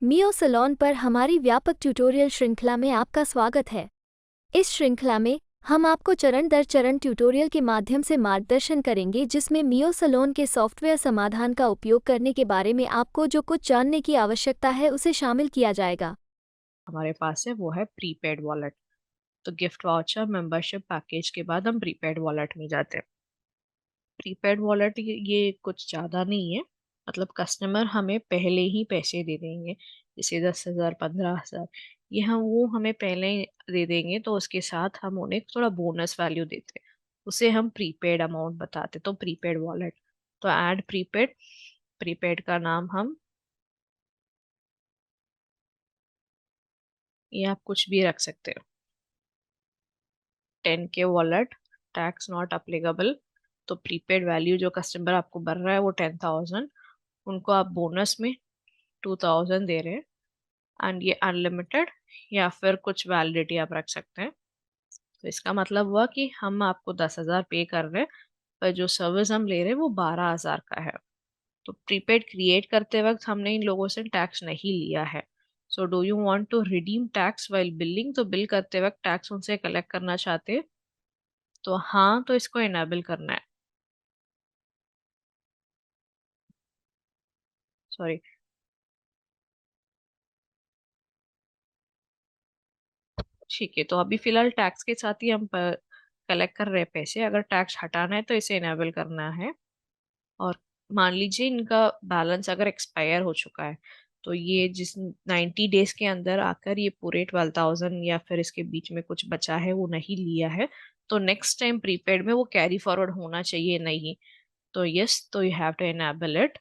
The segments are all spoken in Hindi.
मियो सलोन पर हमारी व्यापक ट्यूटोरियल श्रृंखला में आपका स्वागत है। इस श्रृंखला में हम आपको चरण दर चरण ट्यूटोरियल के माध्यम से मार्गदर्शन करेंगे जिसमें मियो सलोन के सॉफ्टवेयर समाधान का उपयोग करने के बारे में आपको जो कुछ जानने की आवश्यकता है उसे शामिल किया जाएगा। हमारे पास है वो है प्रीपेड वॉलेट। तो गिफ्ट वाउचर मेंबरशिप पैकेज के बाद हम प्रीपेड वॉलेट में जाते हैं। प्रीपेड वॉलेट ये कुछ ज़्यादा नहीं है। मतलब कस्टमर हमें पहले ही पैसे दे देंगे, जैसे 10,000 15,000, ये हम वो हमें पहले ही दे देंगे, तो उसके साथ हम उन्हें थोड़ा बोनस वैल्यू देते हैं। उसे हम प्रीपेड अमाउंट बताते, तो प्रीपेड वॉलेट। तो ऐड प्रीपेड, प्रीपेड का नाम हम, ये आप कुछ भी रख सकते हो। 10K wallet, tax not applicable. तो प्रीपेड वैल्यू जो कस्टमर आपको भर रहा है वो 10,000, उनको आप बोनस में 2,000 दे रहे हैं। एंड ये अनलिमिटेड या फिर कुछ वैलिडिटी आप रख सकते हैं। तो इसका मतलब हुआ कि हम आपको 10,000 पे कर रहे हैं, पर जो सर्विस हम ले रहे हैं वो 12,000 का है। तो प्रीपेड क्रिएट करते वक्त हमने इन लोगों से टैक्स नहीं लिया है। So do you want to redeem tax while billing? तो बिल करते वक्त टैक्स उनसे कलेक्ट करना चाहते हैं, तो हाँ, तो इसको इनेबल करना है। सॉरी, ठीक है। तो अभी फिलहाल टैक्स के साथ ही हम कलेक्ट कर रहे हैं पैसे। अगर टैक्स हटाना है तो इसे इनेबल करना है। और मान लीजिए इनका बैलेंस अगर एक्सपायर हो चुका है, तो ये जिस 90 डेज के अंदर आकर ये पूरे 12,000 या फिर इसके बीच में कुछ बचा है वो नहीं लिया है, तो नेक्स्ट टाइम प्रीपेड में वो कैरी फॉरवर्ड होना चाहिए नहीं। तो यस, तो you have to enable it.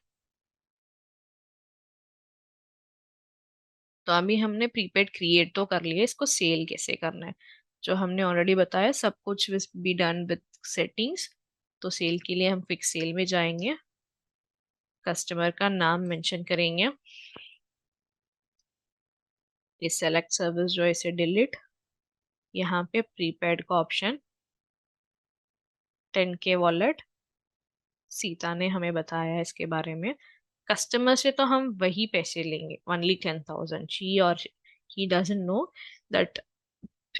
तो अभी हमने प्रीपेड क्रिएट तो कर लिया, इसको सेल कैसे करना है जो हमने ऑलरेडी बताया, सब कुछ बी डन विद सेटिंग्स। तो सेल के लिए हम फिक्स सेल में जाएंगे, कस्टमर का नाम मेंशन करेंगे, ये सेलेक्ट सर्विस जो है इसे डिलीट। यहाँ पे प्रीपेड का ऑप्शन, 10K वॉलेट, सीता ने हमें बताया है इसके बारे में। कस्टमर से तो हम वही पैसे लेंगे, ओनली 10,000। शी और ही डजंट नो दैट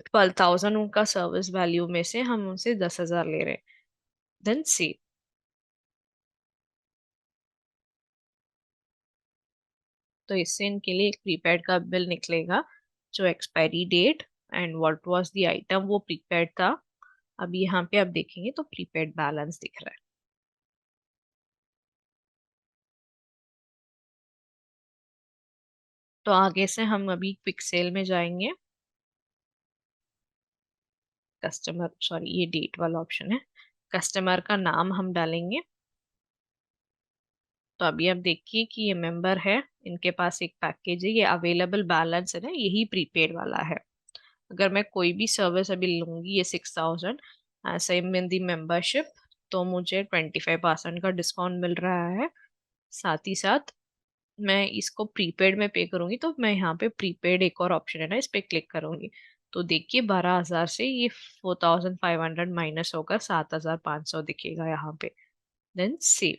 12,000 उनका सर्विस वैल्यू में से हम उनसे 10,000 ले रहे हैं। देन सी, तो इससे इनके लिए एक प्रीपेड का बिल निकलेगा, जो expiry date and what was the item वो प्रीपेड था। अब यहाँ पे आप देखेंगे तो प्रीपेड बैलेंस दिख रहा है। तो आगे से हम अभी क्विक सेल में जाएंगे, कस्टमर, सॉरी ये डेट वाला ऑप्शन है, कस्टमर का नाम हम डालेंगे। तो अभी आप देखिए कि ये मेंबर है, इनके पास एक पैकेज है, ये अवेलेबल बैलेंस है ना, यही प्रीपेड वाला है। अगर मैं कोई भी सर्विस अभी लूंगी, ये 6,000 सेम इन दी मेंबरशिप, तो मुझे 25% का डिस्काउंट मिल रहा है। साथ ही साथ मैं इसको प्रीपेड में पे करूंगी, तो मैं यहाँ पे प्रीपेड एक और ऑप्शन है ना, इस पे क्लिक करूंगी। तो देखिए 12,000 से ये 4,500 माइनस होकर 7,500 दिखेगा यहाँ पे। Then save.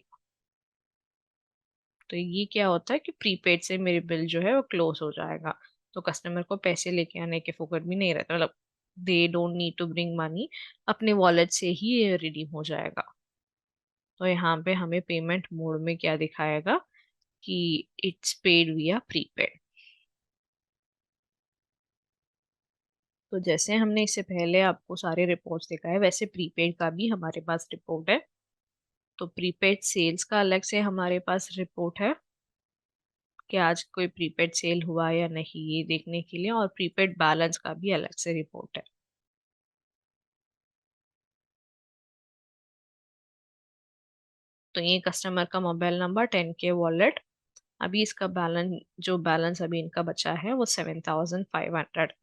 तो ये क्या होता है कि प्रीपेड से मेरे बिल जो है वो क्लोज हो जाएगा। तो कस्टमर को पैसे लेके आने के फोकट भी नहीं रहता, मतलब they don't need to bring money, अपने वॉलेट से ही ये रिडीम हो जाएगा। तो यहाँ पे हमें पेमेंट मोड में क्या दिखाएगा कि इट्स पेड विया प्रीपेड। तो जैसे हमने इससे पहले आपको सारे रिपोर्ट्स दिखाए, वैसे प्रीपेड का भी हमारे पास रिपोर्ट है। तो प्रीपेड सेल्स का अलग से हमारे पास रिपोर्ट है कि आज कोई प्रीपेड सेल हुआ या नहीं, ये देखने के लिए। और प्रीपेड बैलेंस का भी अलग से रिपोर्ट है। तो ये कस्टमर का मोबाइल नंबर, 10K वॉलेट। अभी इसका बैलेंस, जो बैलेंस अभी इनका बचा है वो 7,500।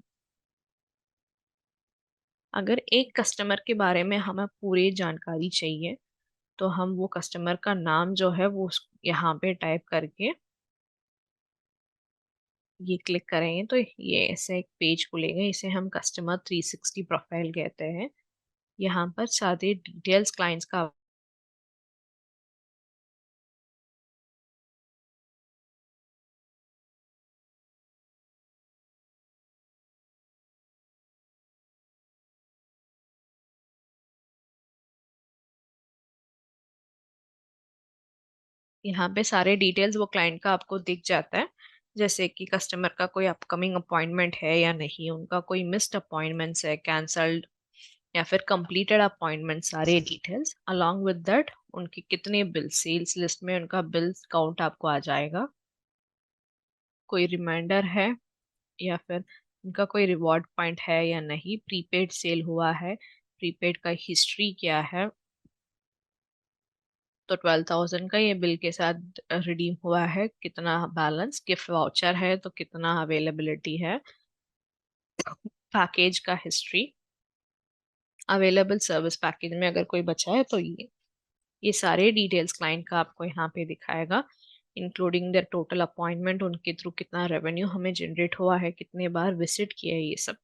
अगर एक कस्टमर के बारे में हमें पूरी जानकारी चाहिए, तो हम वो कस्टमर का नाम जो है वो यहाँ पे टाइप करके ये क्लिक करेंगे, तो ये ऐसे एक पेज खुलेगा, इसे हम कस्टमर 360 प्रोफाइल कहते हैं। यहाँ पर सारे डिटेल्स क्लाइंट्स का यहाँ पे सारे डिटेल्स वो क्लाइंट का आपको दिख जाता है, जैसे कि कस्टमर का कोई अपकमिंग अपॉइंटमेंट है या नहीं, उनका कोई मिस्ड अपॉइंटमेंट्स है, कैंसल्ड या फिर कंप्लीटेड अपॉइंटमेंट, सारे डिटेल्स अलॉन्ग विद दैट उनके कितने बिल, सेल्स लिस्ट में उनका बिल काउंट आपको आ जाएगा, कोई रिमाइंडर है या फिर उनका कोई रिवॉर्ड पॉइंट है या नहीं, प्रीपेड सेल हुआ है, प्रीपेड का हिस्ट्री क्या है। तो 12,000 का ये बिल के साथ रिडीम हुआ है, कितना बैलेंस, गिफ्ट वाउचर है तो कितना अवेलेबिलिटी है, पैकेज का हिस्ट्री, अवेलेबल सर्विस पैकेज में अगर कोई बचा है तो ये सारे डिटेल्स क्लाइंट का आपको यहाँ पे दिखाएगा, इंक्लूडिंग द टोटल अपॉइंटमेंट, उनके थ्रू कितना रेवेन्यू हमें जनरेट हुआ है, कितने बार विजिट किया है, ये सब।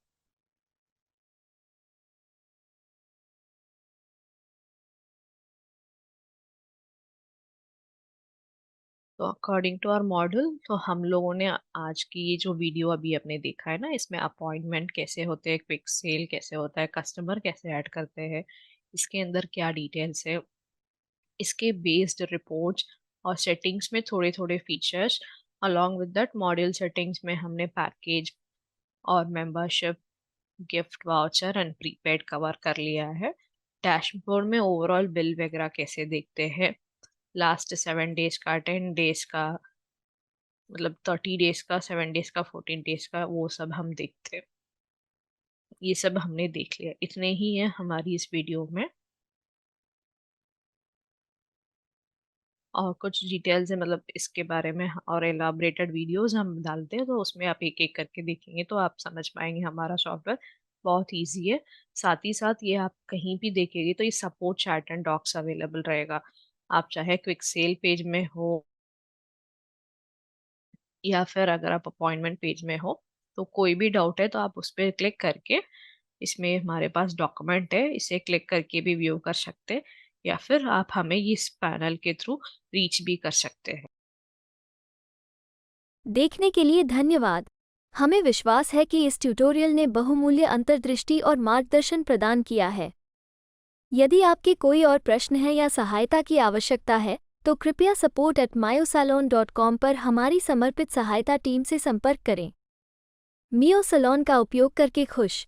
तो अकॉर्डिंग टू आवर मॉडल, तो हम लोगों ने आज की ये जो वीडियो अभी आपने देखा है ना, इसमें अपॉइंटमेंट कैसे होते हैं, क्विक सेल कैसे होता है, कस्टमर कैसे ऐड करते हैं, इसके अंदर क्या डिटेल्स है, इसके बेस्ड रिपोर्ट्स और सेटिंग्स में थोड़े थोड़े features, along with that module settings में हमने पैकेज और membership, gift voucher and prepaid cover कर लिया है। डैशबोर्ड में ओवरऑल बिल वगैरह कैसे देखते हैं, लास्ट 7 डेज का, 10 डेज का, मतलब 30 डेज का, 7 डेज का, 14 डेज का, वो सब हम देखते हैं। ये सब हमने देख लिया, इतने ही है हमारी इस वीडियो में। और कुछ डिटेल्स है, मतलब इसके बारे में और एलाबरेटेड वीडियोस हम डालते हैं, तो उसमें आप एक एक करके देखेंगे तो आप समझ पाएंगे हमारा सॉफ्टवेयर बहुत इजी है। साथ ही साथ ये आप कहीं भी देखेंगे तो ये support chat and docs available रहेगा, आप चाहे क्विक सेल पेज में हो या फिर अगर आप अपॉइंटमेंट पेज में हो, तो कोई भी डाउट है तो आप उस पर क्लिक करके, इसमें हमारे पास डॉक्यूमेंट है, इसे क्लिक करके भी व्यू कर सकते हैं, या फिर आप हमें इस पैनल के थ्रू रीच भी कर सकते हैं। देखने के लिए धन्यवाद। हमें विश्वास है कि इस ट्यूटोरियल ने बहुमूल्य अंतर्दृष्टि और मार्गदर्शन प्रदान किया है। यदि आपके कोई और प्रश्न है या सहायता की आवश्यकता है, तो कृपया support@myosalon.com पर हमारी समर्पित सहायता टीम से संपर्क करें। मियो सलोन का उपयोग करके खुश